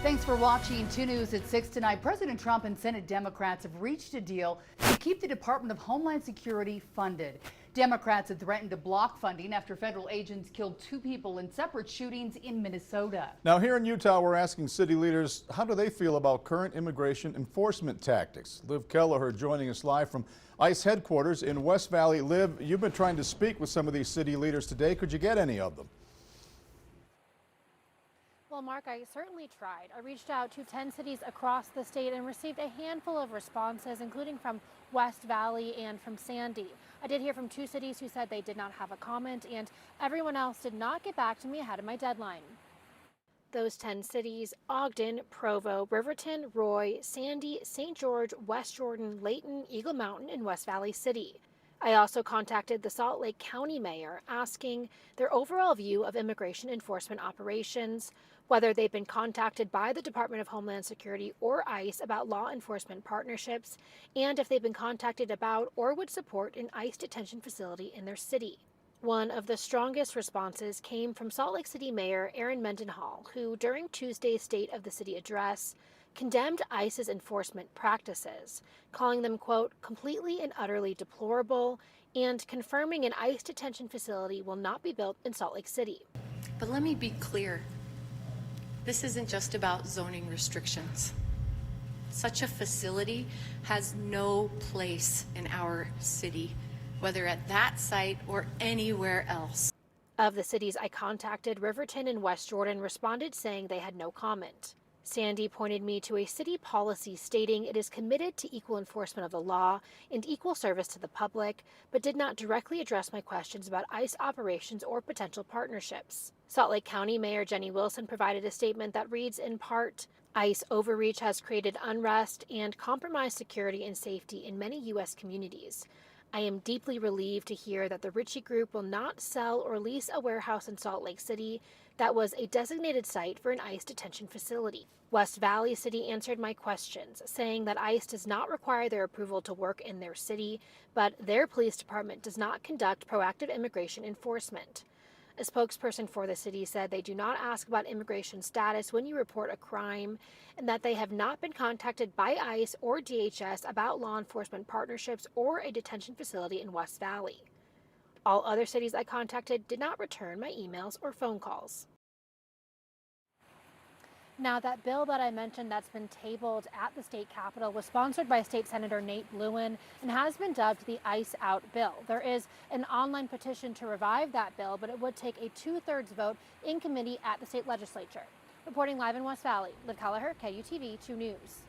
Thanks for watching 2 News at 6 tonight. President Trump and Senate Democrats have reached a deal to keep the Department of Homeland Security funded. Democrats have threatened to block funding after federal agents killed 2 people in separate shootings in Minnesota. Now here in Utah, we're asking city leaders, how do they feel about current immigration enforcement tactics? Liv Kelleher joining us live from ICE headquarters in West Valley. Liv, you've been trying to speak with some of these city leaders today. Could you get any of them? Well, Mark, I certainly tried. I reached out to 10 cities across the state and received a handful of responses, including from West Valley and from Sandy. I did hear from 2 cities who said they did not have a comment, and everyone else did not get back to me ahead of my deadline. Those 10 cities: Ogden, Provo, Riverton, Roy, Sandy, St. George, West Jordan, Layton, Eagle Mountain, and West Valley City. I also contacted the Salt Lake County mayor asking their overall view of immigration enforcement operations, whether they've been contacted by the Department of Homeland Security or ICE about law enforcement partnerships, and if they've been contacted about or would support an ICE detention facility in their city. One of the strongest responses came from Salt Lake City Mayor Erin Mendenhall, who during Tuesday's State of the City address condemned ICE's enforcement practices, calling them, quote, completely and utterly deplorable, and confirming an ICE detention facility will not be built in Salt Lake City. But let me be clear. This isn't just about zoning restrictions. Such a facility has no place in our city, whether at that site or anywhere else. Of the cities I contacted, Riverton and West Jordan responded saying they had no comment. Sandy pointed me to a city policy stating it is committed to equal enforcement of the law and equal service to the public, but did not directly address my questions about ICE operations or potential partnerships. Salt Lake County Mayor Jenny Wilson provided a statement that reads in part, ICE overreach has created unrest and compromised security and safety in many U.S. communities. I am deeply relieved to hear that the Ritchie Group will not sell or lease a warehouse in Salt Lake City that was a designated site for an ICE detention facility. West Valley City answered my questions, saying that ICE does not require their approval to work in their city, but their police department does not conduct proactive immigration enforcement. A spokesperson for the city said they do not ask about immigration status when you report a crime, and that they have not been contacted by ICE or DHS about law enforcement partnerships or a detention facility in West Valley. All other cities I contacted did not return my emails or phone calls. Now, that bill that I mentioned that's been tabled at the state capitol was sponsored by State Senator Nate Lewin and has been dubbed the ICE Out bill. There is an online petition to revive that bill, but it would take a 2/3 vote in committee at the state legislature. Reporting live in West Valley, Liv Kelleher, KUTV 2 News.